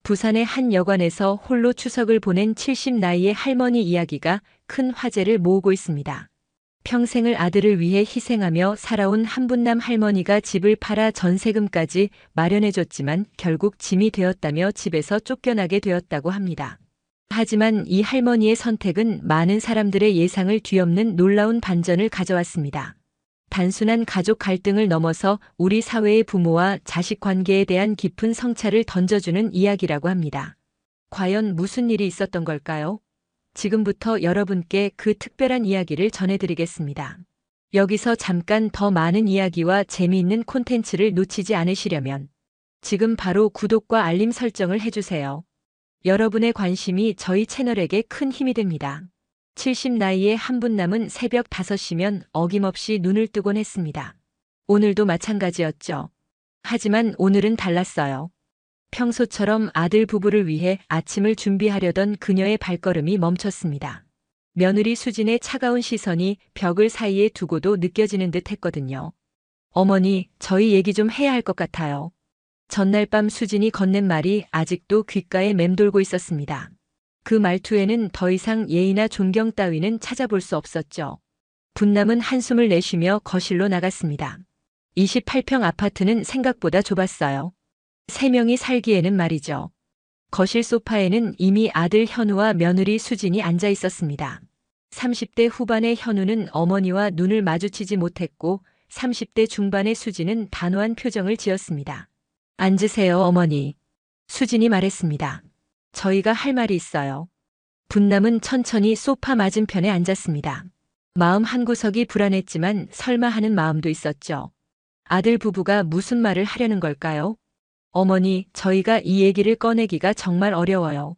부산의 한 여관에서 홀로 추석을 보낸 70 나이의 할머니 이야기가 큰 화제를 모으고 있습니다. 평생을 아들을 위해 희생하며 살아온 한분남 할머니가 집을 팔아 전세금까지 마련해줬지만 결국 짐이 되었다며 집에서 쫓겨나게 되었다고 합니다. 하지만 이 할머니의 선택은 많은 사람들의 예상을 뒤엎는 놀라운 반전을 가져왔습니다. 단순한 가족 갈등을 넘어서 우리 사회의 부모와 자식 관계에 대한 깊은 성찰을 던져주는 이야기라고 합니다. 과연 무슨 일이 있었던 걸까요? 지금부터 여러분께 그 특별한 이야기를 전해드리겠습니다. 여기서 잠깐 더 많은 이야기와 재미있는 콘텐츠를 놓치지 않으시려면 지금 바로 구독과 알림 설정을 해주세요. 여러분의 관심이 저희 채널에게 큰 힘이 됩니다. 70 나이의 한분남은 새벽 5시면 어김없이 눈을 뜨곤 했습니다. 오늘도 마찬가지였죠. 하지만 오늘은 달랐어요. 평소처럼 아들 부부를 위해 아침을 준비하려던 그녀의 발걸음이 멈췄습니다. 며느리 수진의 차가운 시선이 벽을 사이에 두고도 느껴지는 듯 했거든요. 어머니, 저희 얘기 좀 해야 할 것 같아요. 전날 밤 수진이 건넨 말이 아직도 귓가에 맴돌고 있었습니다. 그 말투에는 더 이상 예의나 존경 따위는 찾아볼 수 없었죠. 분남은 한숨을 내쉬며 거실로 나갔습니다. 28평 아파트는 생각보다 좁았어요. 3명이 살기에는 말이죠. 거실 소파에는 이미 아들 현우와 며느리 수진이 앉아 있었습니다. 30대 후반의 현우는 어머니와 눈을 마주치지 못했고 30대 중반의 수진은 단호한 표정을 지었습니다. 앉으세요, 어머니. 수진이 말했습니다. 저희가 할 말이 있어요. 분남은 천천히 소파 맞은편에 앉았습니다. 마음 한구석이 불안했지만 설마 하는 마음도 있었죠. 아들 부부가 무슨 말을 하려는 걸까요? 어머니, 저희가 이 얘기를 꺼내기가 정말 어려워요.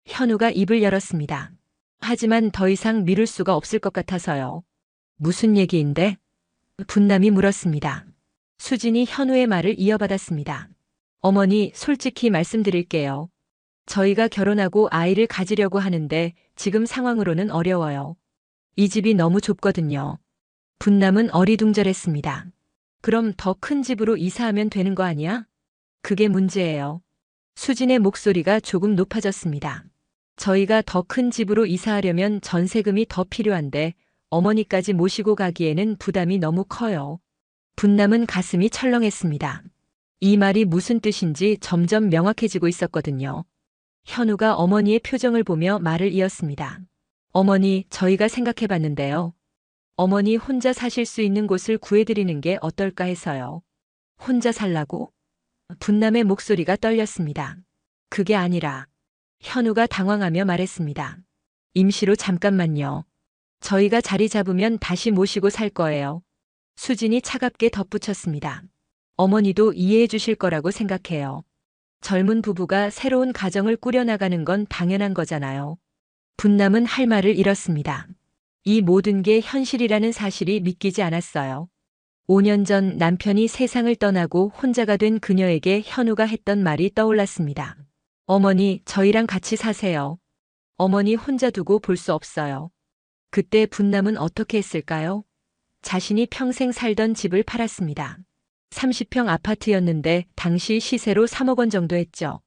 현우가 입을 열었습니다. 하지만 더 이상 미룰 수가 없을 것 같아서요. 무슨 얘기인데? 분남이 물었습니다. 수진이 현우의 말을 이어받았습니다. 어머니, 솔직히 말씀드릴게요. 저희가 결혼하고 아이를 가지려고 하는데 지금 상황으로는 어려워요. 이 집이 너무 좁거든요. 분남은 어리둥절했습니다. 그럼 더 큰 집으로 이사하면 되는 거 아니야? 그게 문제예요. 수진의 목소리가 조금 높아졌습니다. 저희가 더 큰 집으로 이사하려면 전세금이 더 필요한데 어머니까지 모시고 가기에는 부담이 너무 커요. 분남은 가슴이 철렁했습니다. 이 말이 무슨 뜻인지 점점 명확해지고 있었거든요. 현우가 어머니의 표정을 보며 말을 이었습니다. 어머니, 저희가 생각해봤는데요. 어머니 혼자 사실 수 있는 곳을 구해드리는 게 어떨까 해서요. 혼자 살라고? 분남의 목소리가 떨렸습니다. 그게 아니라 현우가 당황하며 말했습니다. 임시로 잠깐만요. 저희가 자리 잡으면 다시 모시고 살 거예요. 수진이 차갑게 덧붙였습니다. 어머니도 이해해 주실 거라고 생각해요. 젊은 부부가 새로운 가정을 꾸려나가는 건 당연한 거잖아요. 분남은 할 말을 잃었습니다. 이 모든 게 현실이라는 사실이 믿기지 않았어요. 5년 전 남편이 세상을 떠나고 혼자가 된 그녀에게 현우가 했던 말이 떠올랐습니다. 어머니, 저희랑 같이 사세요. 어머니 혼자 두고 볼 수 없어요. 그때 분남은 어떻게 했을까요? 자신이 평생 살던 집을 팔았습니다. 30평 아파트였는데 당시 시세로 3억 원 정도 했죠.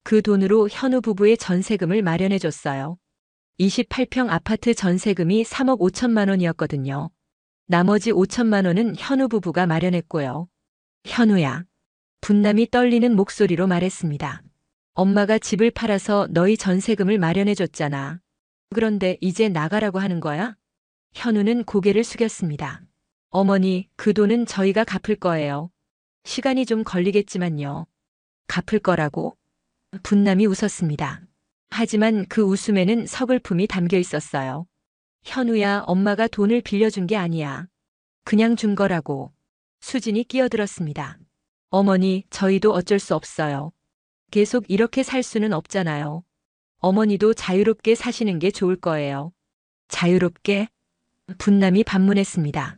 그 돈으로 현우 부부의 전세금을 마련해줬어요. 28평 아파트 전세금이 3억 5천만 원이었거든요. 나머지 5천만 원은 현우 부부가 마련했고요. 현우야. 분남이 떨리는 목소리로 말했습니다. 엄마가 집을 팔아서 너희 전세금을 마련해줬잖아. 그런데 이제 나가라고 하는 거야? 현우는 고개를 숙였습니다. 어머니, 그 돈은 저희가 갚을 거예요. 시간이 좀 걸리겠지만요. 갚을 거라고? 분남이 웃었습니다. 하지만 그 웃음에는 서글픔이 담겨 있었어요. 현우야, 엄마가 돈을 빌려준 게 아니야. 그냥 준 거라고. 수진이 끼어들었습니다. 어머니, 저희도 어쩔 수 없어요. 계속 이렇게 살 수는 없잖아요. 어머니도 자유롭게 사시는 게 좋을 거예요. 자유롭게? 분남이 반문했습니다.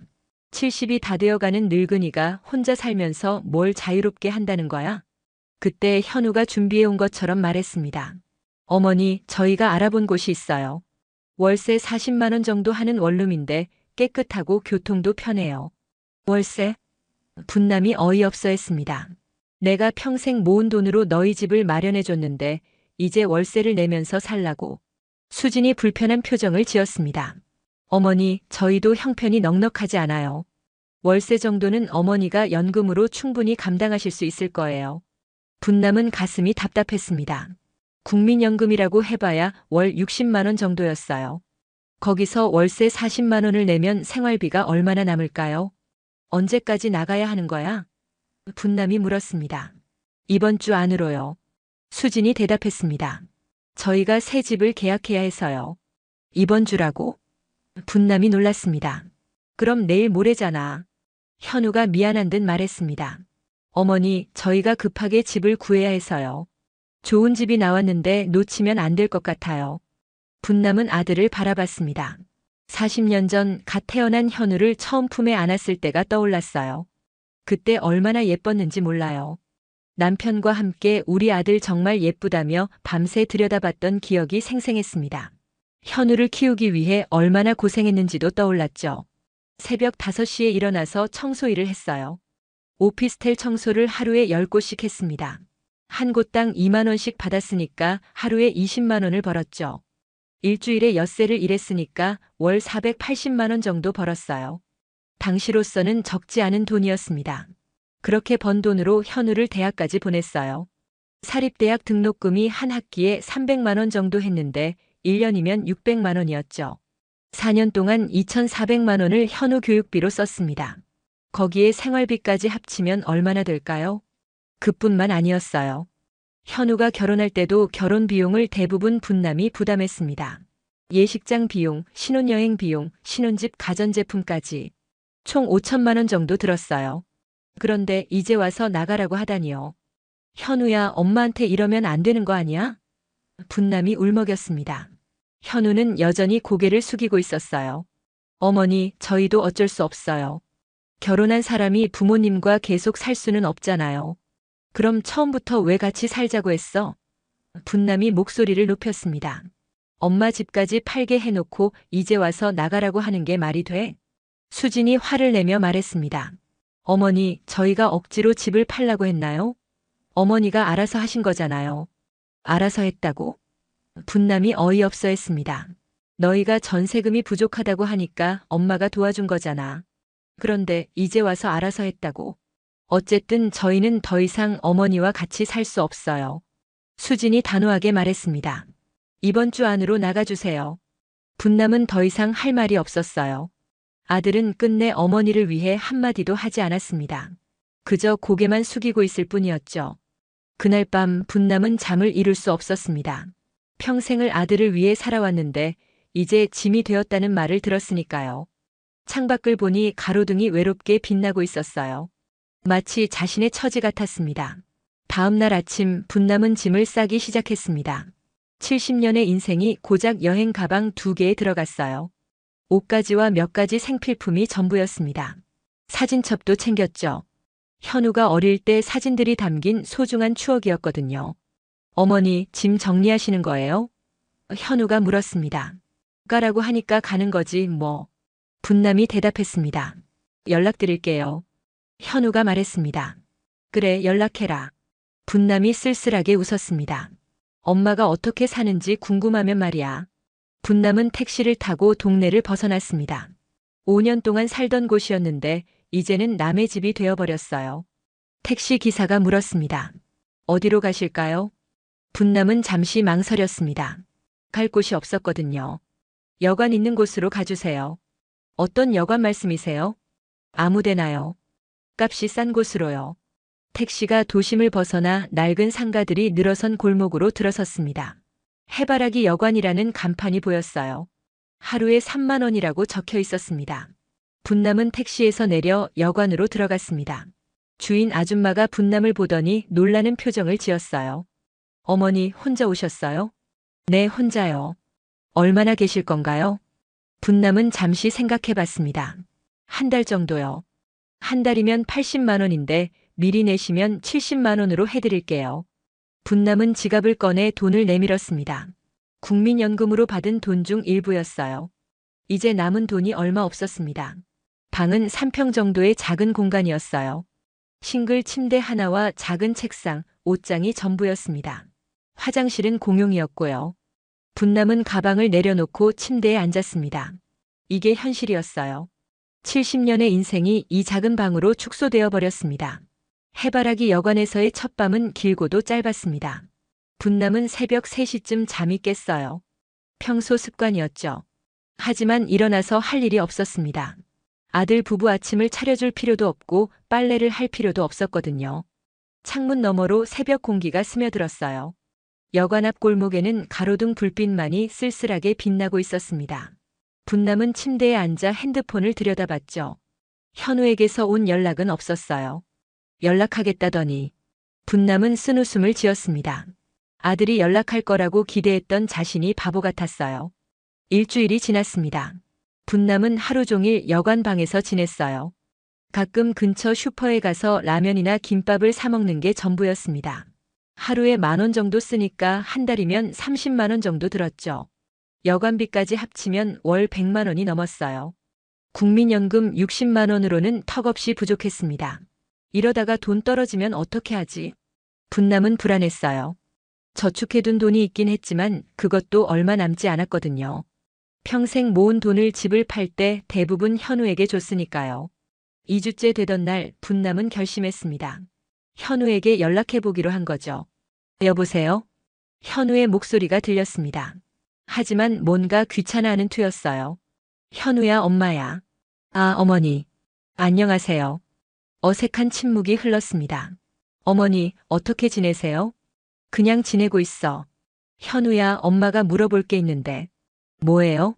70이 다 되어가는 늙은이가 혼자 살면서 뭘 자유롭게 한다는 거야? 그때 현우가 준비해온 것처럼 말했습니다. 어머니, 저희가 알아본 곳이 있어요. 월세 40만 원 정도 하는 원룸인데 깨끗하고 교통도 편해요. 월세? 분남이 어이없어 했습니다. 내가 평생 모은 돈으로 너희 집을 마련해줬는데 이제 월세를 내면서 살라고. 수진이 불편한 표정을 지었습니다. 어머니, 저희도 형편이 넉넉하지 않아요. 월세 정도는 어머니가 연금으로 충분히 감당하실 수 있을 거예요. 분남은 가슴이 답답했습니다. 국민연금이라고 해봐야 월 60만 원 정도였어요. 거기서 월세 40만 원을 내면 생활비가 얼마나 남을까요? 언제까지 나가야 하는 거야? 분남이 물었습니다. 이번 주 안으로요. 수진이 대답했습니다. 저희가 새 집을 계약해야 해서요. 이번 주라고? 분남이 놀랐습니다. 그럼 내일 모레잖아. 현우가 미안한 듯 말했습니다. 어머니, 저희가 급하게 집을 구해야 해서요. 좋은 집이 나왔는데 놓치면 안 될 것 같아요. 분남은 아들을 바라봤습니다. 40년 전 갓 태어난 현우를 처음 품에 안았을 때가 떠올랐어요. 그때 얼마나 예뻤는지 몰라요. 남편과 함께 우리 아들 정말 예쁘다며 밤새 들여다봤던 기억이 생생했습니다. 현우를 키우기 위해 얼마나 고생했는지도 떠올랐죠. 새벽 5시에 일어나서 청소 일을 했어요. 오피스텔 청소를 하루에 10곳씩 했습니다. 한 곳당 2만 원씩 받았으니까 하루에 20만 원을 벌었죠. 일주일에 엿새를 일했으니까 월 480만 원 정도 벌었어요. 당시로서는 적지 않은 돈이었습니다. 그렇게 번 돈으로 현우를 대학까지 보냈어요. 사립대학 등록금이 한 학기에 300만 원 정도 했는데 1년이면 600만 원이었죠. 4년 동안 2,400만 원을 현우 교육비로 썼습니다. 거기에 생활비까지 합치면 얼마나 될까요? 그뿐만 아니었어요. 현우가 결혼할 때도 결혼 비용을 대부분 분남이 부담했습니다. 예식장 비용, 신혼여행 비용, 신혼집 가전제품까지 총 5천만 원 정도 들었어요. 그런데 이제 와서 나가라고 하다니요. 현우야, 엄마한테 이러면 안 되는 거 아니야? 분남이 울먹였습니다. 현우는 여전히 고개를 숙이고 있었어요. 어머니, 저희도 어쩔 수 없어요. 결혼한 사람이 부모님과 계속 살 수는 없잖아요. 그럼 처음부터 왜 같이 살자고 했어? 분남이 목소리를 높였습니다. 엄마 집까지 팔게 해놓고 이제 와서 나가라고 하는 게 말이 돼? 수진이 화를 내며 말했습니다. 어머니, 저희가 억지로 집을 팔라고 했나요? 어머니가 알아서 하신 거잖아요. 알아서 했다고? 분남이 어이없어 했습니다. 너희가 전세금이 부족하다고 하니까 엄마가 도와준 거잖아. 그런데 이제 와서 알아서 했다고? 어쨌든 저희는 더 이상 어머니와 같이 살 수 없어요. 수진이 단호하게 말했습니다. 이번 주 안으로 나가주세요. 분남은 더 이상 할 말이 없었어요. 아들은 끝내 어머니를 위해 한마디도 하지 않았습니다. 그저 고개만 숙이고 있을 뿐이었죠. 그날 밤 분남은 잠을 이룰 수 없었습니다. 평생을 아들을 위해 살아왔는데 이제 짐이 되었다는 말을 들었으니까요. 창밖을 보니 가로등이 외롭게 빛나고 있었어요. 마치 자신의 처지 같았습니다. 다음 날 아침 분남은 짐을 싸기 시작했습니다. 70년의 인생이 고작 여행 가방 2개에 들어갔어요. 옷가지와 몇 가지 생필품이 전부였습니다. 사진첩도 챙겼죠. 현우가 어릴 때 사진들이 담긴 소중한 추억이었거든요. 어머니, 짐 정리하시는 거예요? 현우가 물었습니다. 가라고 하니까 가는 거지 뭐. 분남이 대답했습니다. 연락드릴게요. 현우가 말했습니다. 그래, 연락해라. 분남이 쓸쓸하게 웃었습니다. 엄마가 어떻게 사는지 궁금하면 말이야. 분남은 택시를 타고 동네를 벗어났습니다. 5년 동안 살던 곳이었는데 이제는 남의 집이 되어버렸어요. 택시 기사가 물었습니다. 어디로 가실까요? 분남은 잠시 망설였습니다. 갈 곳이 없었거든요. 여관 있는 곳으로 가주세요. 어떤 여관 말씀이세요? 아무데나요. 값이 싼 곳으로요. 택시가 도심을 벗어나 낡은 상가들이 늘어선 골목으로 들어섰습니다. 해바라기 여관이라는 간판이 보였어요. 하루에 3만 원이라고 적혀 있었습니다. 분남은 택시에서 내려 여관으로 들어갔습니다. 주인 아줌마가 분남을 보더니 놀라는 표정을 지었어요. 어머니, 혼자 오셨어요? 네, 혼자요. 얼마나 계실 건가요? 분남은 잠시 생각해 봤습니다. 한 달 정도요. 한 달이면 80만 원인데 미리 내시면 70만 원으로 해드릴게요. 분남은 지갑을 꺼내 돈을 내밀었습니다. 국민연금으로 받은 돈 중 일부였어요. 이제 남은 돈이 얼마 없었습니다. 방은 3평 정도의 작은 공간이었어요. 싱글 침대 하나와 작은 책상, 옷장이 전부였습니다. 화장실은 공용이었고요. 분남은 가방을 내려놓고 침대에 앉았습니다. 이게 현실이었어요. 70년의 인생이 이 작은 방으로 축소되어 버렸습니다. 해바라기 여관에서의 첫 밤은 길고도 짧았습니다. 분남은 새벽 3시쯤 잠이 깼어요. 평소 습관이었죠. 하지만 일어나서 할 일이 없었습니다. 아들 부부 아침을 차려줄 필요도 없고 빨래를 할 필요도 없었거든요. 창문 너머로 새벽 공기가 스며들었어요. 여관 앞 골목에는 가로등 불빛만이 쓸쓸하게 빛나고 있었습니다. 분남은 침대에 앉아 핸드폰을 들여다봤죠. 현우에게서 온 연락은 없었어요. 연락하겠다더니 분남은 쓴웃음을 지었습니다. 아들이 연락할 거라고 기대했던 자신이 바보 같았어요. 일주일이 지났습니다. 분남은 하루 종일 여관 방에서 지냈어요. 가끔 근처 슈퍼에 가서 라면이나 김밥을 사 먹는 게 전부였습니다. 하루에 10,000원 정도 쓰니까 한 달이면 30만 원 정도 들었죠. 여관비까지 합치면 월 100만 원이 넘었어요. 국민연금 60만 원으로는 턱없이 부족했습니다. 이러다가 돈 떨어지면 어떻게 하지? 분남은 불안했어요. 저축해둔 돈이 있긴 했지만 그것도 얼마 남지 않았거든요. 평생 모은 돈을 집을 팔 때 대부분 현우에게 줬으니까요. 2주째 되던 날 분남은 결심했습니다. 현우에게 연락해보기로 한 거죠. 여보세요? 현우의 목소리가 들렸습니다. 하지만 뭔가 귀찮아하는 투였어요. 현우야, 엄마야. 아, 어머니. 안녕하세요. 어색한 침묵이 흘렀습니다. 어머니, 어떻게 지내세요? 그냥 지내고 있어. 현우야, 엄마가 물어볼 게 있는데. 뭐예요?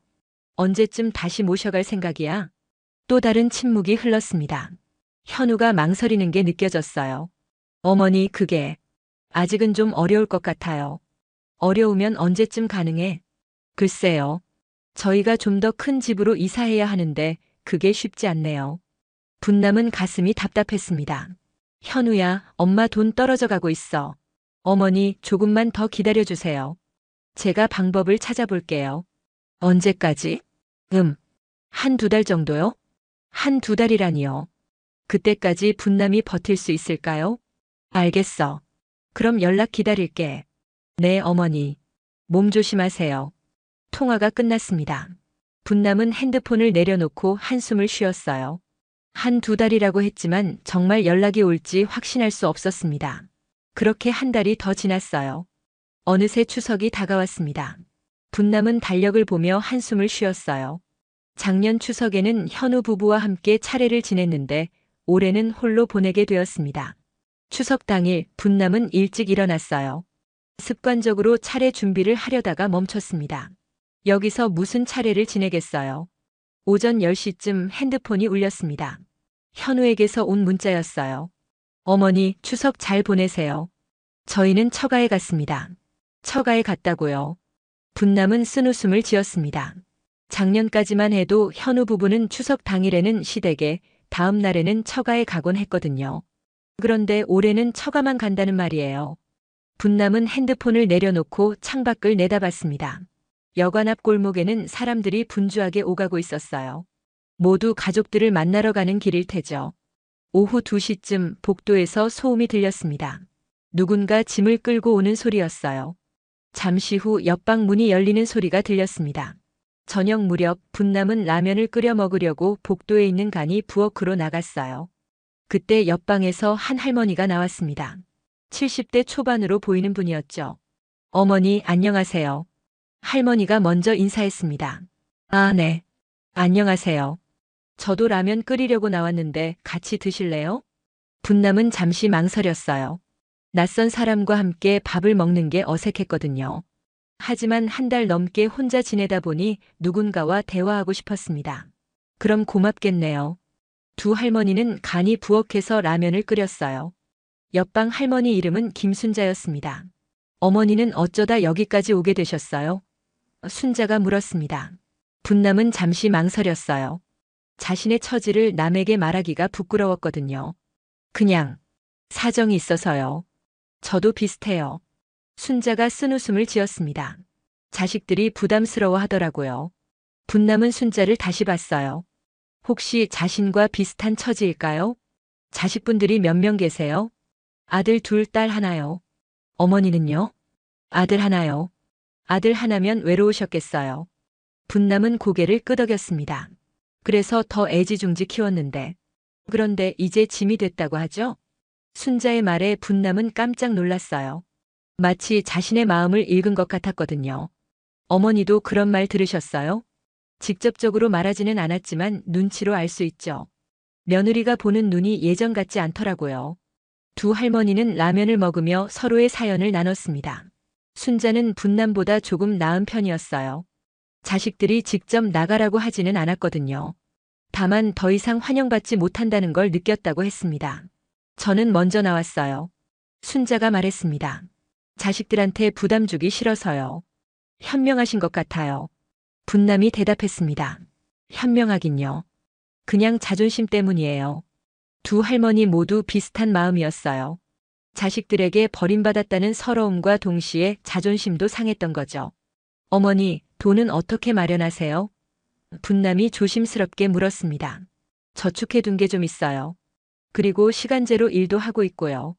언제쯤 다시 모셔갈 생각이야? 또 다른 침묵이 흘렀습니다. 현우가 망설이는 게 느껴졌어요. 어머니, 그게 아직은 좀 어려울 것 같아요. 어려우면 언제쯤 가능해? 글쎄요. 저희가 좀 더 큰 집으로 이사해야 하는데 그게 쉽지 않네요. 분남은 가슴이 답답했습니다. 현우야, 엄마 돈 떨어져 가고 있어. 어머니, 조금만 더 기다려주세요. 제가 방법을 찾아볼게요. 언제까지? 한두 달 정도요? 한두 달이라니요. 그때까지 분남이 버틸 수 있을까요? 알겠어. 그럼 연락 기다릴게. 네, 어머니. 몸 조심하세요. 통화가 끝났습니다. 분남은 핸드폰을 내려놓고 한숨을 쉬었어요. 한두 달이라고 했지만 정말 연락이 올지 확신할 수 없었습니다. 그렇게 한 달이 더 지났어요. 어느새 추석이 다가왔습니다. 분남은 달력을 보며 한숨을 쉬었어요. 작년 추석에는 현우 부부와 함께 차례를 지냈는데 올해는 홀로 보내게 되었습니다. 추석 당일 분남은 일찍 일어났어요. 습관적으로 차례 준비를 하려다가 멈췄습니다. 여기서 무슨 차례를 지내겠어요? 오전 10시쯤 핸드폰이 울렸습니다. 현우에게서 온 문자였어요. 어머니, 추석 잘 보내세요. 저희는 처가에 갔습니다. 처가에 갔다고요. 분남은 쓴웃음을 지었습니다. 작년까지만 해도 현우 부부는 추석 당일에는 시댁에, 다음 날에는 처가에 가곤 했거든요. 그런데 올해는 처가만 간다는 말이에요. 분남은 핸드폰을 내려놓고 창밖을 내다봤습니다. 여관 앞 골목에는 사람들이 분주하게 오가고 있었어요. 모두 가족들을 만나러 가는 길일 테죠. 오후 2시쯤 복도에서 소음이 들렸습니다. 누군가 짐을 끌고 오는 소리였어요. 잠시 후 옆방 문이 열리는 소리가 들렸습니다. 저녁 무렵 분남은 라면을 끓여 먹으려고 복도에 있는 간이 부엌으로 나갔어요. 그때 옆방에서 한 할머니가 나왔습니다. 70대 초반으로 보이는 분이었죠. 어머니, 안녕하세요. 할머니가 먼저 인사했습니다. 아, 네. 안녕하세요. 저도 라면 끓이려고 나왔는데 같이 드실래요? 분남은 잠시 망설였어요. 낯선 사람과 함께 밥을 먹는 게 어색했거든요. 하지만 한 달 넘게 혼자 지내다 보니 누군가와 대화하고 싶었습니다. 그럼 고맙겠네요. 두 할머니는 간이 부엌에서 라면을 끓였어요. 옆방 할머니 이름은 김순자였습니다. 어머니는 어쩌다 여기까지 오게 되셨어요? 순자가 물었습니다. 분남은 잠시 망설였어요. 자신의 처지를 남에게 말하기가 부끄러웠거든요. 그냥 사정이 있어서요. 저도 비슷해요. 순자가 쓴웃음을 지었습니다. 자식들이 부담스러워 하더라고요. 분남은 순자를 다시 봤어요. 혹시 자신과 비슷한 처지일까요? 자식분들이 몇 명 계세요? 아들 둘, 딸 하나요. 어머니는요? 아들 하나요. 아들 하나면 외로우셨겠어요. 분남은 고개를 끄덕였습니다. 그래서 더 애지중지 키웠는데. 그런데 이제 짐이 됐다고 하죠? 순자의 말에 분남은 깜짝 놀랐어요. 마치 자신의 마음을 읽은 것 같았거든요. 어머니도 그런 말 들으셨어요? 직접적으로 말하지는 않았지만 눈치로 알 수 있죠. 며느리가 보는 눈이 예전 같지 않더라고요. 두 할머니는 라면을 먹으며 서로의 사연을 나눴습니다. 순자는 분남보다 조금 나은 편이었어요. 자식들이 직접 나가라고 하지는 않았거든요. 다만 더 이상 환영받지 못한다는 걸 느꼈다고 했습니다. 저는 먼저 나왔어요. 순자가 말했습니다. 자식들한테 부담 주기 싫어서요. 현명하신 것 같아요. 분남이 대답했습니다. 현명하긴요. 그냥 자존심 때문이에요. 두 할머니 모두 비슷한 마음이었어요. 자식들에게 버림받았다는 서러움과 동시에 자존심도 상했던 거죠. 어머니, 돈은 어떻게 마련하세요? 분남이 조심스럽게 물었습니다. 저축해둔 게 좀 있어요. 그리고 시간제로 일도 하고 있고요.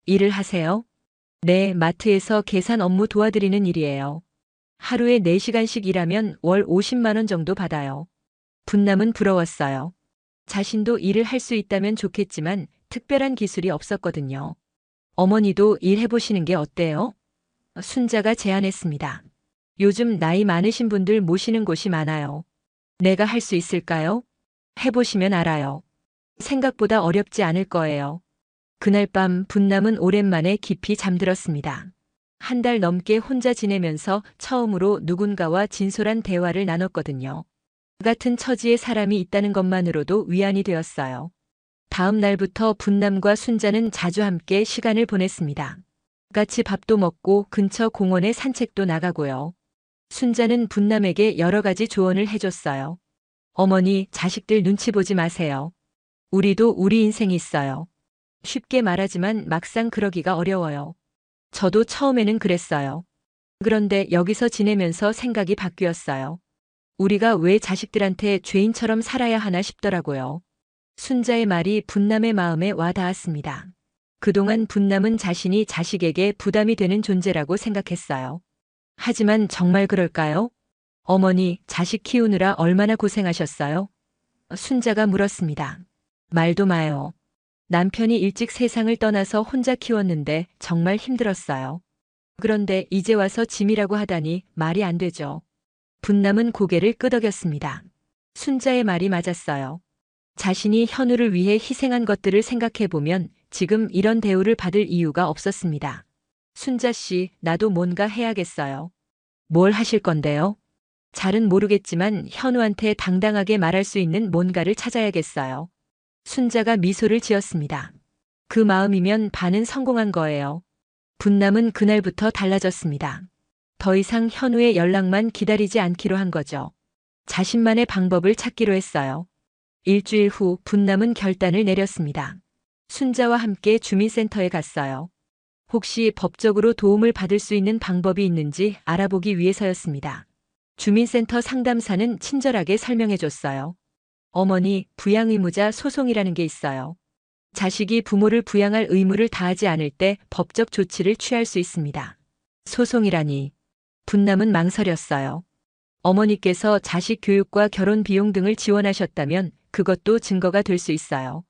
일을 하세요? 네, 마트에서 계산 업무 도와드리는 일이에요. 하루에 4시간씩 일하면 월 50만 원 정도 받아요. 분남은 부러웠어요. 자신도 일을 할 수 있다면 좋겠지만 특별한 기술이 없었거든요. 어머니도 일해보시는 게 어때요? 순자가 제안했습니다. 요즘 나이 많으신 분들 모시는 곳이 많아요. 내가 할 수 있을까요? 해보시면 알아요. 생각보다 어렵지 않을 거예요. 그날 밤 분남은 오랜만에 깊이 잠들었습니다. 한 달 넘게 혼자 지내면서 처음으로 누군가와 진솔한 대화를 나눴거든요. 같은 처지의 사람이 있다는 것만으로도 위안이 되었어요. 다음 날부터 분남과 순자는 자주 함께 시간을 보냈습니다. 같이 밥도 먹고 근처 공원에 산책도 나가고요. 순자는 분남에게 여러 가지 조언을 해줬어요. 어머니, 자식들 눈치 보지 마세요. 우리도 우리 인생이 있어요. 쉽게 말하지만 막상 그러기가 어려워요. 저도 처음에는 그랬어요. 그런데 여기서 지내면서 생각이 바뀌었어요. 우리가 왜 자식들한테 죄인처럼 살아야 하나 싶더라고요. 순자의 말이 분남의 마음에 와 닿았습니다. 그동안 분남은 자신이 자식에게 부담이 되는 존재라고 생각했어요. 하지만 정말 그럴까요? 어머니, 자식 키우느라 얼마나 고생하셨어요? 순자가 물었습니다. 말도 마요. 남편이 일찍 세상을 떠나서 혼자 키웠는데 정말 힘들었어요. 그런데 이제 와서 짐이라고 하다니 말이 안 되죠. 분남은 고개를 끄덕였습니다. 순자의 말이 맞았어요. 자신이 현우를 위해 희생한 것들을 생각해보면 지금 이런 대우를 받을 이유가 없었습니다. 순자 씨, 나도 뭔가 해야겠어요. 뭘 하실 건데요? 잘은 모르겠지만 현우한테 당당하게 말할 수 있는 뭔가를 찾아야겠어요. 순자가 미소를 지었습니다. 그 마음이면 반은 성공한 거예요. 분남은 그날부터 달라졌습니다. 더 이상 현우의 연락만 기다리지 않기로 한 거죠. 자신만의 방법을 찾기로 했어요. 일주일 후 분남은 결단을 내렸습니다. 순자와 함께 주민센터에 갔어요. 혹시 법적으로 도움을 받을 수 있는 방법이 있는지 알아보기 위해서였습니다. 주민센터 상담사는 친절하게 설명해줬어요. 어머니, 부양의무자 소송이라는 게 있어요. 자식이 부모를 부양할 의무를 다하지 않을 때 법적 조치를 취할 수 있습니다. 소송이라니. 분남은 망설였어요. 어머니께서 자식 교육과 결혼 비용 등을 지원하셨다면 그것도 증거가 될 수 있어요.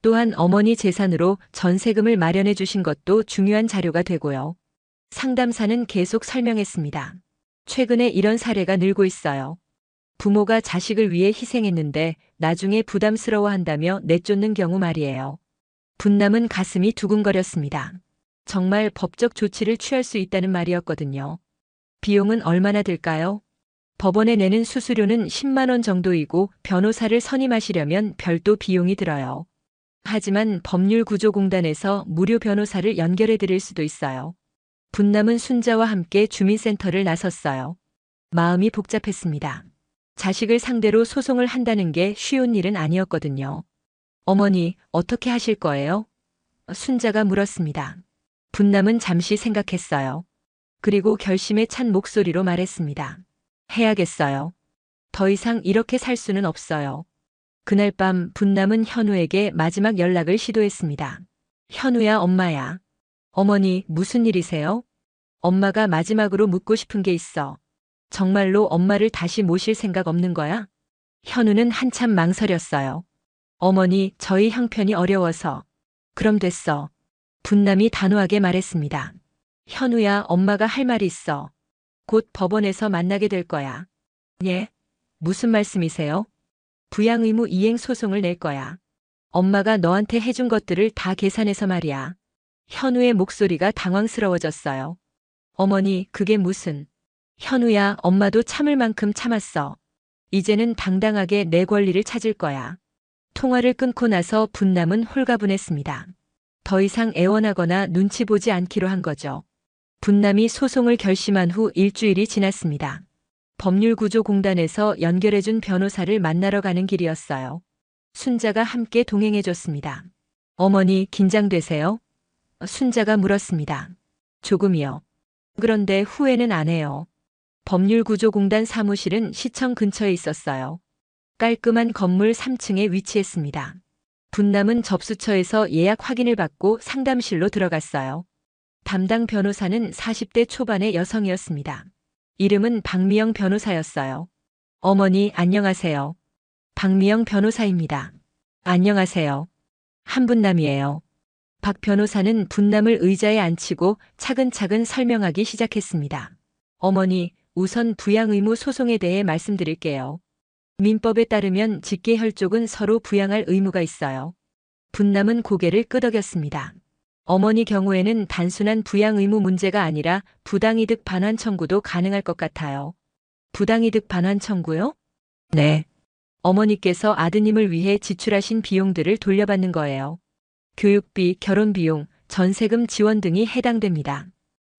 또한 어머니 재산으로 전세금을 마련해 주신 것도 중요한 자료가 되고요. 상담사는 계속 설명했습니다. 최근에 이런 사례가 늘고 있어요. 부모가 자식을 위해 희생했는데 나중에 부담스러워한다며 내쫓는 경우 말이에요. 분남은 가슴이 두근거렸습니다. 정말 법적 조치를 취할 수 있다는 말이었거든요. 비용은 얼마나 들까요? 법원에 내는 수수료는 10만 원 정도이고 변호사를 선임하시려면 별도 비용이 들어요. 하지만 법률구조공단에서 무료 변호사를 연결해 드릴 수도 있어요. 분남은 순자와 함께 주민센터를 나섰어요. 마음이 복잡했습니다. 자식을 상대로 소송을 한다는 게 쉬운 일은 아니었거든요. 어머니, 어떻게 하실 거예요? 순자가 물었습니다. 분남은 잠시 생각했어요. 그리고 결심에 찬 목소리로 말했습니다. 해야겠어요. 더 이상 이렇게 살 수는 없어요. 그날 밤 분남은 현우에게 마지막 연락을 시도했습니다. 현우야, 엄마야. 어머니, 무슨 일이세요? 엄마가 마지막으로 묻고 싶은 게 있어. 정말로 엄마를 다시 모실 생각 없는 거야? 현우는 한참 망설였어요. 어머니, 저희 형편이 어려워서. 그럼 됐어. 분남이 단호하게 말했습니다. 현우야, 엄마가 할 말이 있어. 곧 법원에서 만나게 될 거야. 예? 무슨 말씀이세요? 부양 의무 이행 소송을 낼 거야. 엄마가 너한테 해준 것들을 다 계산해서 말이야. 현우의 목소리가 당황스러워졌어요. 어머니, 그게 무슨. 현우야, 엄마도 참을 만큼 참았어. 이제는 당당하게 내 권리를 찾을 거야. 통화를 끊고 나서 분남은 홀가분했습니다. 더 이상 애원하거나 눈치 보지 않기로 한 거죠. 분남이 소송을 결심한 후 일주일이 지났습니다. 법률구조공단에서 연결해준 변호사를 만나러 가는 길이었어요. 순자가 함께 동행해줬습니다. 어머니, 긴장되세요? 순자가 물었습니다. 조금이요. 그런데 후회는 안 해요. 법률구조공단 사무실은 시청 근처에 있었어요. 깔끔한 건물 3층에 위치했습니다. 분남은 접수처에서 예약 확인을 받고 상담실로 들어갔어요. 담당 변호사는 40대 초반의 여성이었습니다. 이름은 박미영 변호사였어요. 어머니, 안녕하세요. 박미영 변호사입니다. 안녕하세요. 한분남이에요. 박 변호사는 분남을 의자에 앉히고 차근차근 설명하기 시작했습니다. 어머니, 우선 부양 의무 소송에 대해 말씀드릴게요. 민법에 따르면 직계혈족은 서로 부양할 의무가 있어요. 분남은 고개를 끄덕였습니다. 어머니 경우에는 단순한 부양 의무 문제가 아니라 부당이득 반환 청구도 가능할 것 같아요. 부당이득 반환 청구요? 네. 어머니께서 아드님을 위해 지출하신 비용들을 돌려받는 거예요. 교육비, 결혼비용, 전세금 지원 등이 해당됩니다.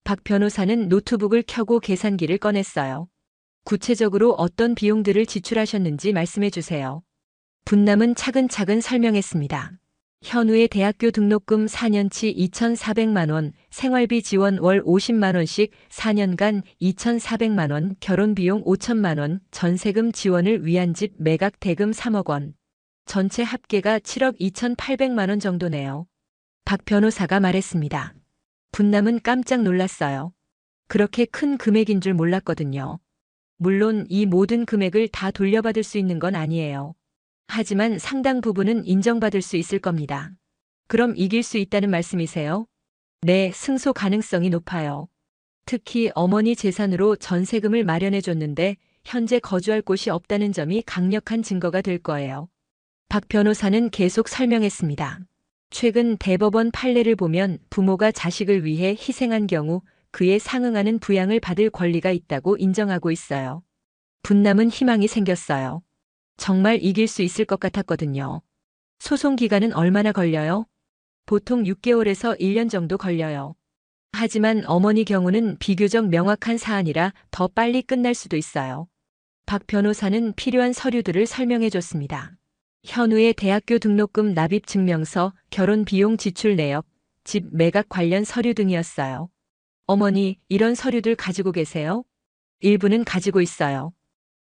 박 변호사는 노트북을 켜고 계산기를 꺼냈어요. 구체적으로 어떤 비용들을 지출하셨는지 말씀해 주세요. 분남은 차근차근 설명했습니다. 현우의 대학교 등록금 4년치 2,400만 원, 생활비 지원 월 50만 원씩 4년간 2,400만 원, 결혼비용 5천만 원, 전세금 지원을 위한 집 매각 대금 3억 원. 전체 합계가 7억 2,800만 원 정도네요. 박 변호사가 말했습니다. 분남은 깜짝 놀랐어요. 그렇게 큰 금액인 줄 몰랐거든요. 물론 이 모든 금액을 다 돌려받을 수 있는 건 아니에요. 하지만 상당 부분은 인정받을 수 있을 겁니다. 그럼 이길 수 있다는 말씀이세요? 네, 승소 가능성이 높아요. 특히 어머니 재산으로 전세금을 마련해 줬는데 현재 거주할 곳이 없다는 점이 강력한 증거가 될 거예요. 박 변호사는 계속 설명했습니다. 최근 대법원 판례를 보면 부모가 자식을 위해 희생한 경우 그에 상응하는 부양을 받을 권리가 있다고 인정하고 있어요. 분남은 희망이 생겼어요. 정말 이길 수 있을 것 같았거든요. 소송 기간은 얼마나 걸려요? 보통 6개월에서 1년 정도 걸려요. 하지만 어머니 경우는 비교적 명확한 사안이라 더 빨리 끝날 수도 있어요. 박 변호사는 필요한 서류들을 설명해 줬습니다. 현우의 대학교 등록금 납입 증명서, 결혼 비용 지출 내역, 집 매각 관련 서류 등이었어요. 어머니, 이런 서류들 가지고 계세요? 일부는 가지고 있어요.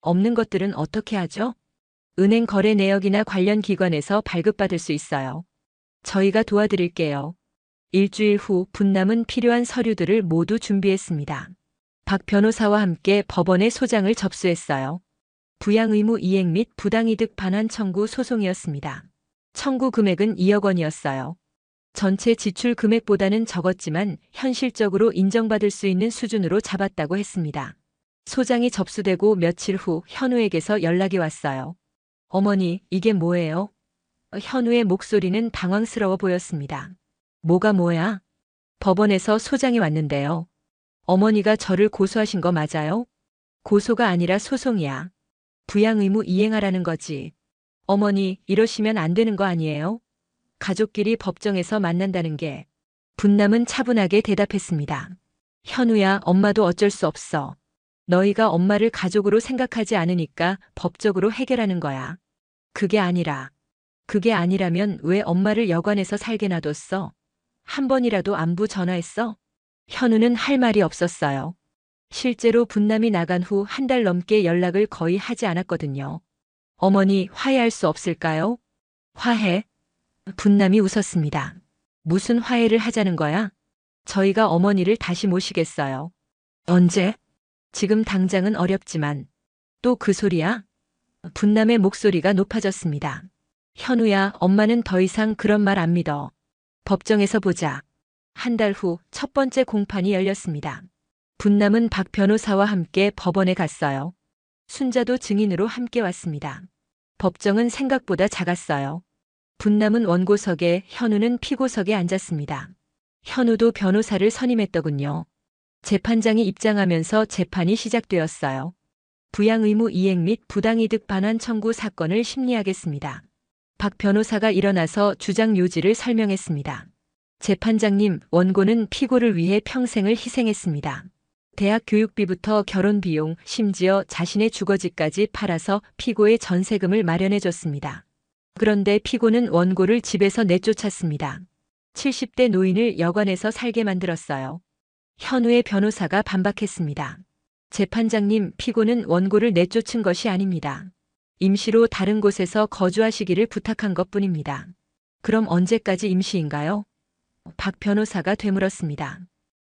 없는 것들은 어떻게 하죠? 은행 거래 내역이나 관련 기관에서 발급받을 수 있어요. 저희가 도와드릴게요. 일주일 후 분남은 필요한 서류들을 모두 준비했습니다. 박 변호사와 함께 법원에 소장을 접수했어요. 부양 의무 이행 및 부당이득 반환 청구 소송이었습니다. 청구 금액은 2억 원이었어요. 전체 지출 금액보다는 적었지만 현실적으로 인정받을 수 있는 수준으로 잡았다고 했습니다. 소장이 접수되고 며칠 후 현우에게서 연락이 왔어요. 어머니, 이게 뭐예요? 현우의 목소리는 당황스러워 보였습니다. 뭐가 뭐야? 법원에서 소장이 왔는데요. 어머니가 저를 고소하신 거 맞아요? 고소가 아니라 소송이야. 부양 의무 이행하라는 거지. 어머니, 이러시면 안 되는 거 아니에요? 가족끼리 법정에서 만난다는 게. 분남은 차분하게 대답했습니다. 현우야, 엄마도 어쩔 수 없어. 너희가 엄마를 가족으로 생각하지 않으니까 법적으로 해결하는 거야. 그게 아니라면 왜 엄마를 여관에서 살게 놔뒀어? 한 번이라도 안부 전화했어? 현우는 할 말이 없었어요. 실제로 분남이 나간 후 한 달 넘게 연락을 거의 하지 않았거든요. 어머니, 화해할 수 없을까요? 화해? 분남이 웃었습니다. 무슨 화해를 하자는 거야? 저희가 어머니를 다시 모시겠어요. 언제? 지금 당장은 어렵지만. 또 그 소리야? 분남의 목소리가 높아졌습니다. 현우야, 엄마는 더 이상 그런 말 안 믿어. 법정에서 보자. 한 달 후 첫 번째 공판이 열렸습니다. 분남은 박 변호사와 함께 법원에 갔어요. 순자도 증인으로 함께 왔습니다. 법정은 생각보다 작았어요. 분남은 원고석에, 현우는 피고석에 앉았습니다. 현우도 변호사를 선임했더군요. 재판장이 입장하면서 재판이 시작되었어요. 부양 의무 이행 및 부당이득 반환 청구 사건을 심리하겠습니다. 박 변호사가 일어나서 주장 요지를 설명했습니다. 재판장님, 원고는 피고를 위해 평생을 희생했습니다. 대학 교육비부터 결혼 비용, 심지어 자신의 주거지까지 팔아서 피고의 전세금을 마련해줬습니다. 그런데 피고는 원고를 집에서 내쫓았습니다. 70대 노인을 여관에서 살게 만들었어요. 현우의 변호사가 반박했습니다. 재판장님, 피고는 원고를 내쫓은 것이 아닙니다. 임시로 다른 곳에서 거주하시기를 부탁한 것뿐입니다. 그럼 언제까지 임시인가요? 박 변호사가 되물었습니다.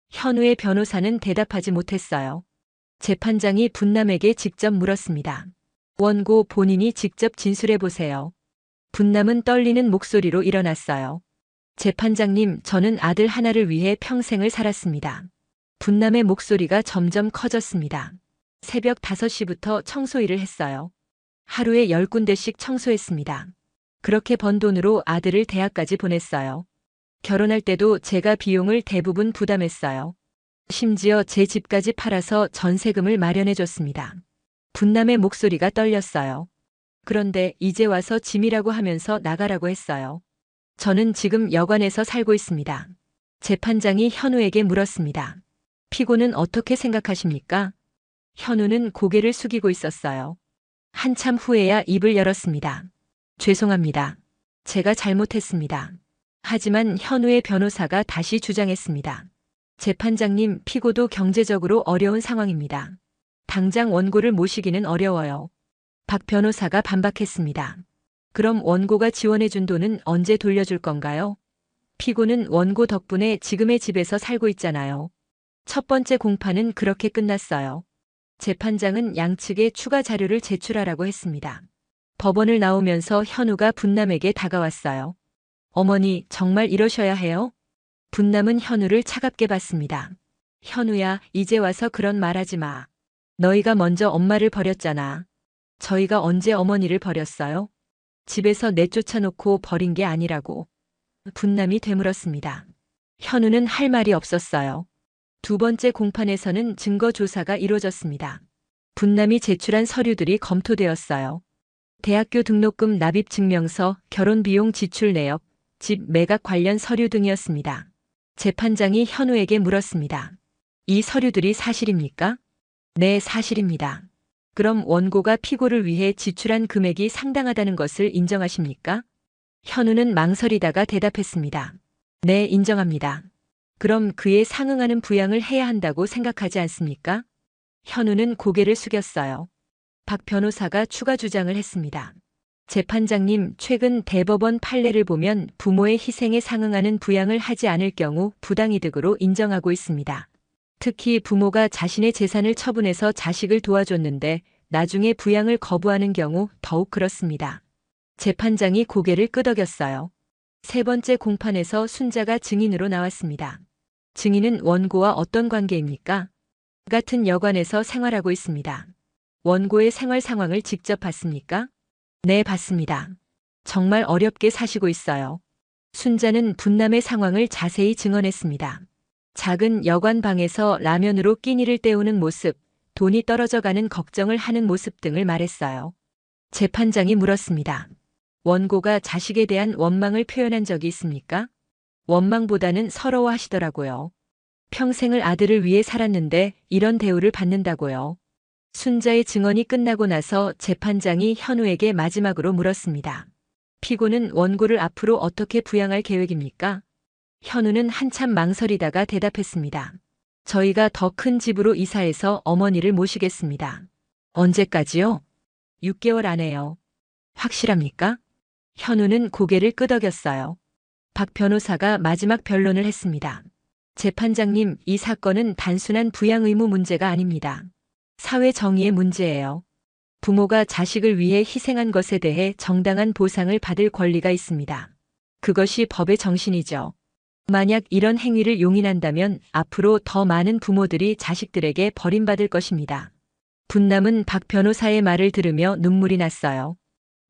현우의 변호사는 대답하지 못했어요. 재판장이 분남에게 직접 물었습니다. 원고 본인이 직접 진술해 보세요. 분남은 떨리는 목소리로 일어났어요. 재판장님, 저는 아들 하나를 위해 평생을 살았습니다. 분남의 목소리가 점점 커졌습니다. 새벽 5시부터 청소 일을 했어요. 하루에 10군데씩 청소했습니다. 그렇게 번 돈으로 아들을 대학까지 보냈어요. 결혼할 때도 제가 비용을 대부분 부담했어요. 심지어 제 집까지 팔아서 전세금을 마련해줬습니다. 분남의 목소리가 떨렸어요. 그런데 이제 와서 짐이라고 하면서 나가라고 했어요. 저는 지금 여관에서 살고 있습니다. 재판장이 현우에게 물었습니다. 피고는 어떻게 생각하십니까? 현우는 고개를 숙이고 있었어요. 한참 후에야 입을 열었습니다. 죄송합니다. 제가 잘못했습니다. 하지만 현우의 변호사가 다시 주장했습니다. 재판장님, 피고도 경제적으로 어려운 상황입니다. 당장 원고를 모시기는 어려워요. 박 변호사가 반박했습니다. 그럼 원고가 지원해준 돈은 언제 돌려줄 건가요? 피고는 원고 덕분에 지금의 집에서 살고 있잖아요. 첫 번째 공판은 그렇게 끝났어요. 재판장은 양측에 추가 자료를 제출하라고 했습니다. 법원을 나오면서 현우가 분남에게 다가왔어요. 어머니, 정말 이러셔야 해요? 분남은 현우를 차갑게 봤습니다. 현우야, 이제 와서 그런 말하지 마. 너희가 먼저 엄마를 버렸잖아. 저희가 언제 어머니를 버렸어요? 집에서 내쫓아놓고 버린 게 아니라고. 분남이 되물었습니다. 현우는 할 말이 없었어요. 두 번째 공판에서는 증거 조사가 이루어졌습니다. 분남이 제출한 서류들이 검토되었어요. 대학교 등록금 납입 증명서, 결혼 비용 지출 내역, 집 매각 관련 서류 등이었습니다. 재판장이 현우에게 물었습니다. 이 서류들이 사실입니까? 네, 사실입니다. 그럼 원고가 피고를 위해 지출한 금액이 상당하다는 것을 인정하십니까? 현우는 망설이다가 대답했습니다. 네, 인정합니다. 그럼 그에 상응하는 부양을 해야 한다고 생각하지 않습니까? 현우는 고개를 숙였어요. 박 변호사가 추가 주장을 했습니다. 재판장님, 최근 대법원 판례를 보면 부모의 희생에 상응하는 부양을 하지 않을 경우 부당이득으로 인정하고 있습니다. 특히 부모가 자신의 재산을 처분해서 자식을 도와줬는데 나중에 부양을 거부하는 경우 더욱 그렇습니다. 재판장이 고개를 끄덕였어요. 세 번째 공판에서 순자가 증인으로 나왔습니다. 증인은 원고와 어떤 관계입니까? 같은 여관에서 생활하고 있습니다. 원고의 생활 상황을 직접 봤습니까? 네, 봤습니다. 정말 어렵게 사시고 있어요. 순자는 분남의 상황을 자세히 증언했습니다. 작은 여관 방에서 라면으로 끼니를 때우는 모습, 돈이 떨어져가는 걱정을 하는 모습 등을 말했어요. 재판장이 물었습니다. 원고가 자식에 대한 원망을 표현한 적이 있습니까? 원망보다는 서러워하시더라고요. 평생을 아들을 위해 살았는데 이런 대우를 받는다고요. 순자의 증언이 끝나고 나서 재판장이 현우에게 마지막으로 물었습니다. 피고는 원고를 앞으로 어떻게 부양할 계획입니까? 현우는 한참 망설이다가 대답했습니다. 저희가 더 큰 집으로 이사해서 어머니를 모시겠습니다. 언제까지요? 6개월 안에요. 확실합니까? 현우는 고개를 끄덕였어요. 박 변호사가 마지막 변론을 했습니다. 재판장님, 이 사건은 단순한 부양 의무 문제가 아닙니다. 사회 정의의 문제예요. 부모가 자식을 위해 희생한 것에 대해 정당한 보상을 받을 권리가 있습니다. 그것이 법의 정신이죠. 만약 이런 행위를 용인한다면 앞으로 더 많은 부모들이 자식들에게 버림받을 것입니다. 분남은 박 변호사의 말을 들으며 눈물이 났어요.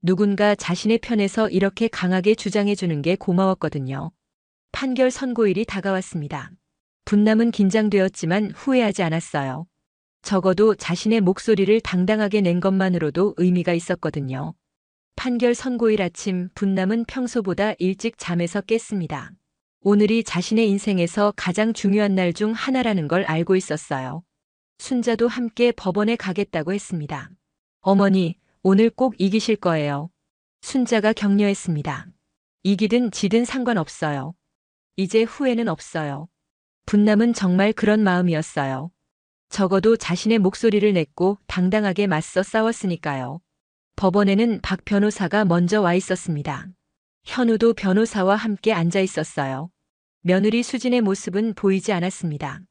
누군가 자신의 편에서 이렇게 강하게 주장해 주는 게 고마웠거든요. 판결 선고일이 다가왔습니다. 분남은 긴장되었지만 후회하지 않았어요. 적어도 자신의 목소리를 당당하게 낸 것만으로도 의미가 있었거든요. 판결 선고일 아침, 분남은 평소보다 일찍 잠에서 깼습니다. 오늘이 자신의 인생에서 가장 중요한 날 중 하나라는 걸 알고 있었어요. 순자도 함께 법원에 가겠다고 했습니다. 어머니, 오늘 꼭 이기실 거예요. 순자가 격려했습니다. 이기든 지든 상관없어요. 이제 후회는 없어요. 분남은 정말 그런 마음이었어요. 적어도 자신의 목소리를 냈고 당당하게 맞서 싸웠으니까요. 법원에는 박 변호사가 먼저 와 있었습니다. 현우도 변호사와 함께 앉아 있었어요. 며느리 수진의 모습은 보이지 않았습니다.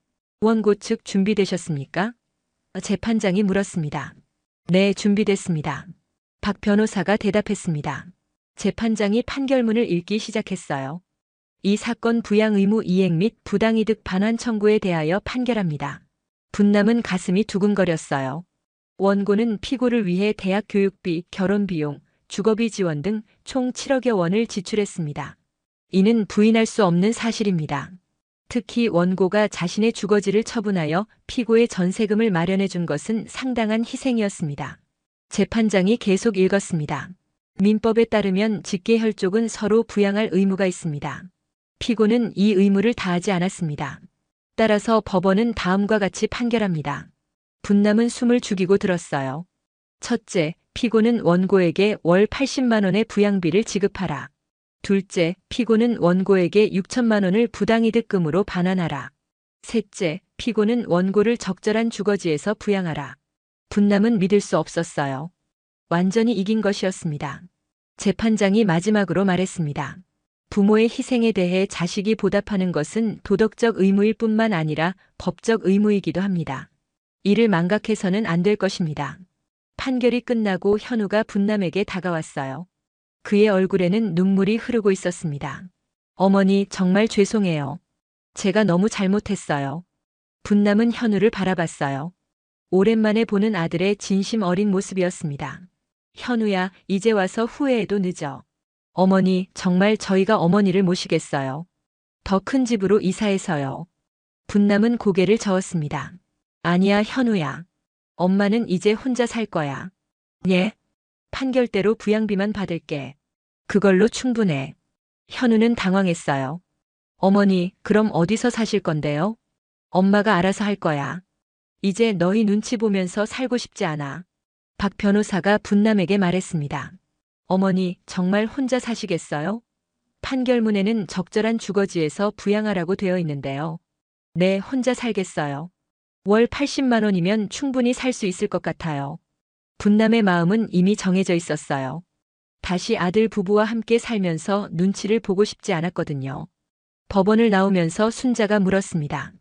원고 측 준비되셨습니까? 재판장이 물었습니다. 네, 준비됐습니다. 박 변호사가 대답했습니다. 재판장이 판결문을 읽기 시작했어요. 이 사건 부양 의무 이행 및 부당이득 반환 청구에 대하여 판결합니다. 분남은 가슴이 두근거렸어요. 원고는 피고를 위해 대학 교육비, 결혼비용, 주거비 지원 등 총 7억여 원을 지출했습니다. 이는 부인할 수 없는 사실입니다. 특히 원고가 자신의 주거지를 처분하여 피고의 전세금을 마련해 준 것은 상당한 희생이었습니다. 재판장이 계속 읽었습니다. 민법에 따르면 직계혈족은 서로 부양할 의무가 있습니다. 피고는 이 의무를 다하지 않았습니다. 따라서 법원은 다음과 같이 판결합니다. 분남은 숨을 죽이고 들었어요. 첫째, 피고는 원고에게 월 80만 원의 부양비를 지급하라. 둘째, 피고는 원고에게 6천만 원을 부당이득금으로 반환하라. 셋째, 피고는 원고를 적절한 주거지에서 부양하라. 분남은 믿을 수 없었어요. 완전히 이긴 것이었습니다. 재판장이 마지막으로 말했습니다. 부모의 희생에 대해 자식이 보답하는 것은 도덕적 의무일 뿐만 아니라 법적 의무이기도 합니다. 이를 망각해서는 안 될 것입니다. 판결이 끝나고 현우가 분남에게 다가왔어요. 그의 얼굴에는 눈물이 흐르고 있었습니다. 어머니, 정말 죄송해요. 제가 너무 잘못했어요. 분남은 현우를 바라봤어요. 오랜만에 보는 아들의 진심 어린 모습이었습니다. 현우야, 이제 와서 후회해도 늦어. 어머니, 정말 저희가 어머니를 모시겠어요. 더 큰 집으로 이사해서요. 분남은 고개를 저었습니다. 아니야, 현우야. 엄마는 이제 혼자 살 거야. 예? 판결대로 부양비만 받을게. 그걸로 충분해. 현우는 당황했어요. 어머니, 그럼 어디서 사실 건데요? 엄마가 알아서 할 거야. 이제 너희 눈치 보면서 살고 싶지 않아. 박 변호사가 분남에게 말했습니다. 어머니, 정말 혼자 사시겠어요? 판결문에는 적절한 주거지에서 부양하라고 되어 있는데요. 네, 혼자 살겠어요. 월 80만 원이면 충분히 살 수 있을 것 같아요. 분남의 마음은 이미 정해져 있었어요. 다시 아들 부부와 함께 살면서 눈치를 보고 싶지 않았거든요. 법원을 나오면서 순자가 물었습니다.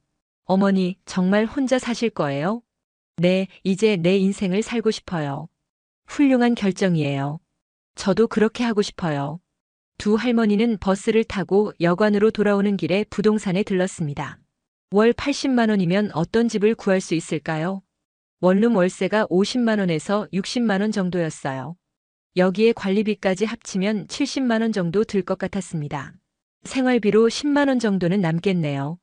어머니, 정말 혼자 사실 거예요? 네, 이제 내 인생을 살고 싶어요. 훌륭한 결정이에요. 저도 그렇게 하고 싶어요. 두 할머니는 버스를 타고 여관으로 돌아오는 길에 부동산에 들렀습니다. 월 80만 원이면 어떤 집을 구할 수 있을까요? 원룸 월세가 50만 원에서 60만 원 정도였어요. 여기에 관리비까지 합치면 70만 원 정도 들 것 같았습니다. 생활비로 10만 원 정도는 남겠네요.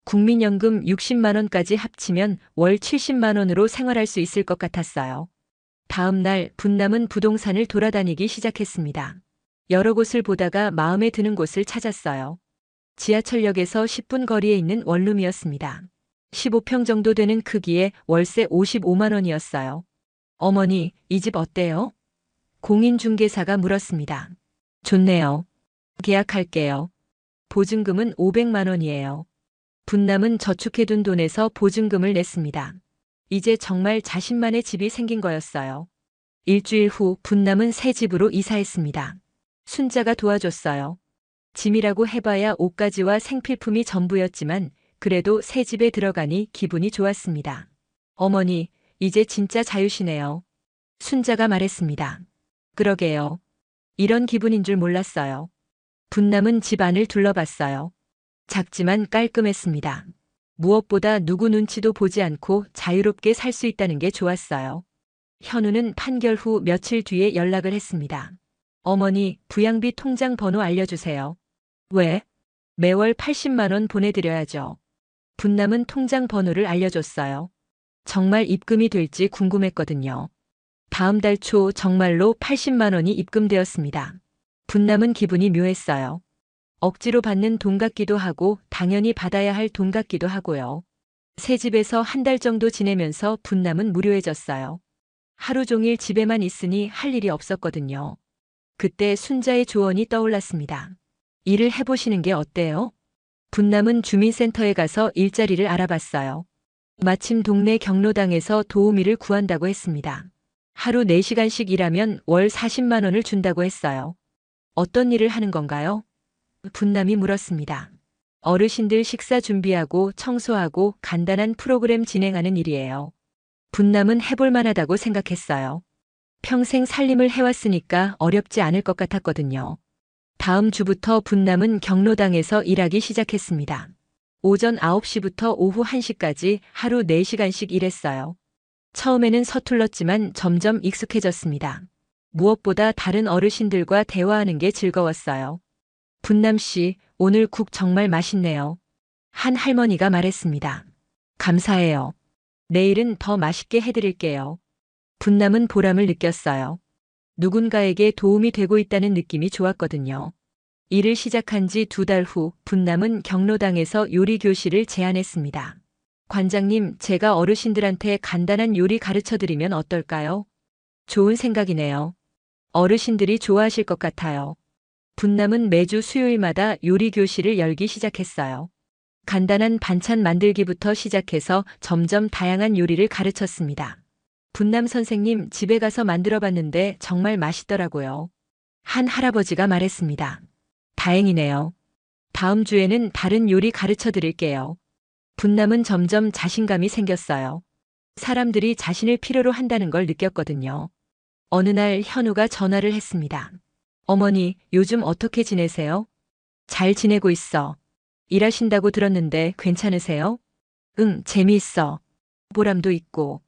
국민연금 60만 원까지 합치면 월 70만 원으로 생활할 수 있을 것 같았어요. 다음 날 분남은 부동산을 돌아다니기 시작했습니다. 여러 곳을 보다가 마음에 드는 곳을 찾았어요. 지하철역에서 10분 거리에 있는 원룸이었습니다. 15평 정도 되는 크기에 월세 55만 원이었어요. 어머니, 이 집 어때요? 공인중개사가 물었습니다. 좋네요. 계약할게요. 보증금은 500만 원이에요. 분남은 저축해둔 돈에서 보증금을 냈습니다. 이제 정말 자신만의 집이 생긴 거였어요. 일주일 후 분남은 새 집으로 이사했습니다. 순자가 도와줬어요. 짐이라고 해봐야 옷가지와 생필품이 전부였지만 그래도 새 집에 들어가니 기분이 좋았습니다. 어머니, 이제 진짜 자유시네요. 순자가 말했습니다. 그러게요. 이런 기분인 줄 몰랐어요. 분남은 집 안을 둘러봤어요. 작지만 깔끔했습니다. 무엇보다 누구 눈치도 보지 않고 자유롭게 살 수 있다는 게 좋았어요. 현우는 판결 후 며칠 뒤에 연락을 했습니다. 어머니, 부양비 통장 번호 알려주세요. 왜? 매월 80만 원 보내드려야죠. 분남은 통장 번호를 알려줬어요. 정말 입금이 될지 궁금했거든요. 다음 달 초 정말로 80만 원이 입금되었습니다. 분남은 기분이 묘했어요. 억지로 받는 돈 같기도 하고 당연히 받아야 할 돈 같기도 하고요. 새 집에서 한 달 정도 지내면서 분남은 무료해졌어요. 하루 종일 집에만 있으니 할 일이 없었거든요. 그때 순자의 조언이 떠올랐습니다. 일을 해보시는 게 어때요? 분남은 주민센터에 가서 일자리를 알아봤어요. 마침 동네 경로당에서 도우미를 구한다고 했습니다. 하루 4시간씩 일하면 월 40만 원을 준다고 했어요. 어떤 일을 하는 건가요? 분남이 물었습니다. 어르신들 식사 준비하고 청소하고 간단한 프로그램 진행하는 일이에요. 분남은 해볼 만하다고 생각했어요. 평생 살림을 해왔으니까 어렵지 않을 것 같았거든요. 다음 주부터 분남은 경로당에서 일하기 시작했습니다. 오전 9시부터 오후 1시까지 하루 4시간씩 일했어요. 처음에는 서툴렀지만 점점 익숙해졌습니다. 무엇보다 다른 어르신들과 대화하는 게 즐거웠어요. 분남 씨, 오늘 국 정말 맛있네요. 한 할머니가 말했습니다. 감사해요. 내일은 더 맛있게 해드릴게요. 분남은 보람을 느꼈어요. 누군가에게 도움이 되고 있다는 느낌이 좋았거든요. 일을 시작한 지 2달 후 분남은 경로당에서 요리 교실을 제안했습니다. 관장님, 제가 어르신들한테 간단한 요리 가르쳐 드리면 어떨까요? 좋은 생각이네요. 어르신들이 좋아하실 것 같아요. 분남은 매주 수요일마다 요리 교실을 열기 시작했어요. 간단한 반찬 만들기부터 시작해서 점점 다양한 요리를 가르쳤습니다. 분남 선생님, 집에 가서 만들어 봤는데 정말 맛있더라고요. 한 할아버지가 말했습니다. 다행이네요. 다음 주에는 다른 요리 가르쳐 드릴게요. 분남은 점점 자신감이 생겼어요. 사람들이 자신을 필요로 한다는 걸 느꼈거든요. 어느 날 현우가 전화를 했습니다. 어머니, 요즘 어떻게 지내세요? 잘 지내고 있어. 일하신다고 들었는데 괜찮으세요? 응, 재미있어. 보람도 있고.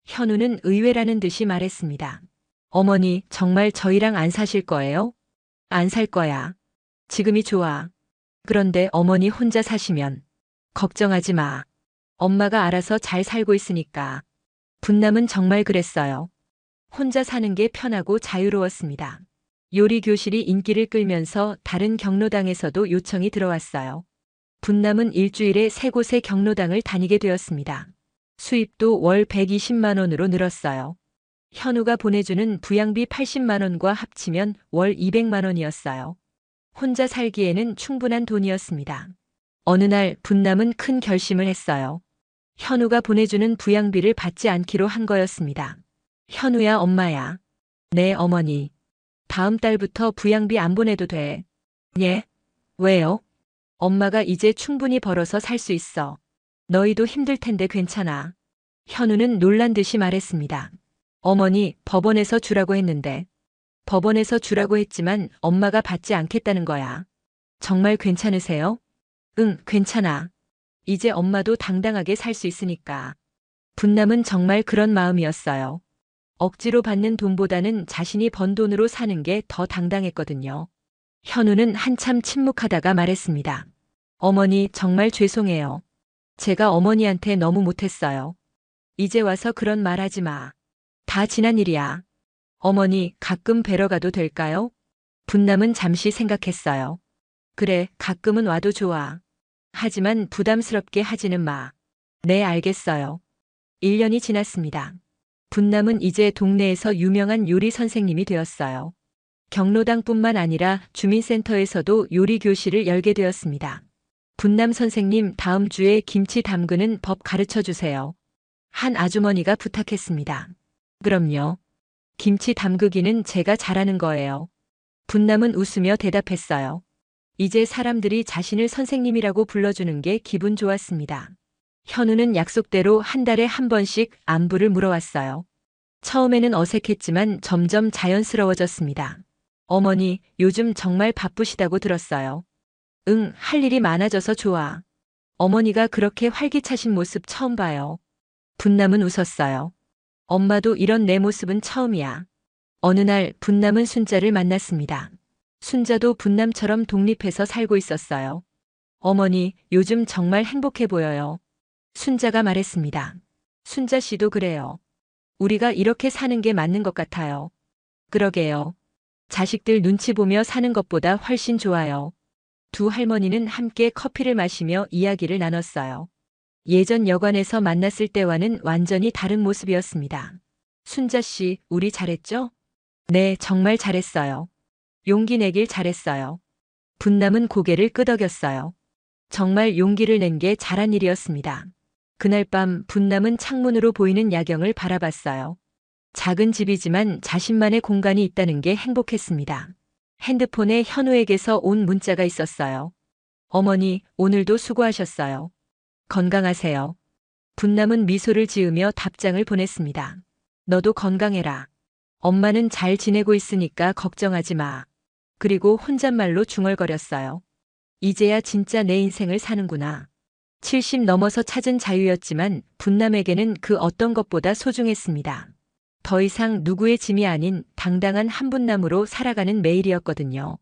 현우는 의외라는 듯이 말했습니다. 어머니, 정말 저희랑 안 사실 거예요? 안 살 거야. 지금이 좋아. 그런데 어머니 혼자 사시면 걱정하지 마. 엄마가 알아서 잘 살고 있으니까. 분남은 정말 그랬어요. 혼자 사는 게 편하고 자유로웠습니다. 요리 교실이 인기를 끌면서 다른 경로당에서도 요청이 들어왔어요. 분남은 일주일에 3곳의 경로당을 다니게 되었습니다. 수입도 월 120만 원으로 늘었어요. 현우가 보내주는 부양비 80만 원과 합치면 월 200만 원이었어요. 혼자 살기에는 충분한 돈이었습니다. 어느 날 분남은 큰 결심을 했어요. 현우가 보내주는 부양비를 받지 않기로 한 거였습니다. 현우야, 엄마야. 네, 어머니. 다음 달부터 부양비 안 보내도 돼. 예? 왜요? 엄마가 이제 충분히 벌어서 살 수 있어. 너희도 힘들 텐데 괜찮아. 현우는 놀란 듯이 말했습니다. 어머니, 법원에서 주라고 했는데. 법원에서 주라고 했지만 엄마가 받지 않겠다는 거야. 정말 괜찮으세요? 응, 괜찮아. 이제 엄마도 당당하게 살 수 있으니까. 분남은 정말 그런 마음이었어요. 억지로 받는 돈보다는 자신이 번 돈으로 사는 게 더 당당했거든요. 현우는 한참 침묵하다가 말했습니다. 어머니, 정말 죄송해요. 제가 어머니한테 너무 못했어요. 이제 와서 그런 말 하지 마. 다 지난 일이야. 어머니, 가끔 뵈러 가도 될까요? 분남은 잠시 생각했어요. 그래, 가끔은 와도 좋아. 하지만 부담스럽게 하지는 마. 네, 알겠어요. 1년이 지났습니다. 분남은 이제 동네에서 유명한 요리 선생님이 되었어요. 경로당뿐만 아니라 주민센터에서도 요리 교실을 열게 되었습니다. 분남 선생님, 다음 주에 김치 담그는 법 가르쳐 주세요. 한 아주머니가 부탁했습니다. 그럼요. 김치 담그기는 제가 잘하는 거예요. 분남은 웃으며 대답했어요. 이제 사람들이 자신을 선생님이라고 불러주는 게 기분 좋았습니다. 현우는 약속대로 한 달에 한 번씩 안부를 물어왔어요. 처음에는 어색했지만 점점 자연스러워졌습니다. 어머니, 요즘 정말 바쁘시다고 들었어요. 응, 할 일이 많아져서 좋아. 어머니가 그렇게 활기차신 모습 처음 봐요. 분남은 웃었어요. 엄마도 이런 내 모습은 처음이야. 어느 날 분남은 순자를 만났습니다. 순자도 분남처럼 독립해서 살고 있었어요. 어머니, 요즘 정말 행복해 보여요. 순자가 말했습니다. 순자 씨도 그래요. 우리가 이렇게 사는 게 맞는 것 같아요. 그러게요. 자식들 눈치 보며 사는 것보다 훨씬 좋아요. 두 할머니는 함께 커피를 마시며 이야기를 나눴어요. 예전 여관에서 만났을 때와는 완전히 다른 모습이었습니다. 순자 씨, 우리 잘했죠? 네, 정말 잘했어요. 용기 내길 잘했어요. 분남은 고개를 끄덕였어요. 정말 용기를 낸 게 잘한 일이었습니다. 그날 밤 분남은 창문으로 보이는 야경을 바라봤어요. 작은 집이지만 자신만의 공간이 있다는 게 행복했습니다. 핸드폰에 현우에게서 온 문자가 있었어요. 어머니, 오늘도 수고하셨어요. 건강하세요. 분남은 미소를 지으며 답장을 보냈습니다. 너도 건강해라. 엄마는 잘 지내고 있으니까 걱정하지 마. 그리고 혼잣말로 중얼거렸어요. 이제야 진짜 내 인생을 사는구나. 70 넘어서 찾은 자유였지만 분남에게는 그 어떤 것보다 소중했습니다. 더 이상 누구의 짐이 아닌 당당한 한 분남으로 살아가는 매일이었거든요.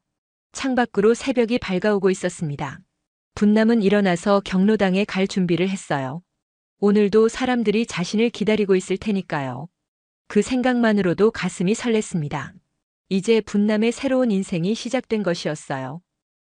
창밖으로 새벽이 밝아오고 있었습니다. 분남은 일어나서 경로당에 갈 준비를 했어요. 오늘도 사람들이 자신을 기다리고 있을 테니까요. 그 생각만으로도 가슴이 설렜습니다. 이제 분남의 새로운 인생이 시작된 것이었어요.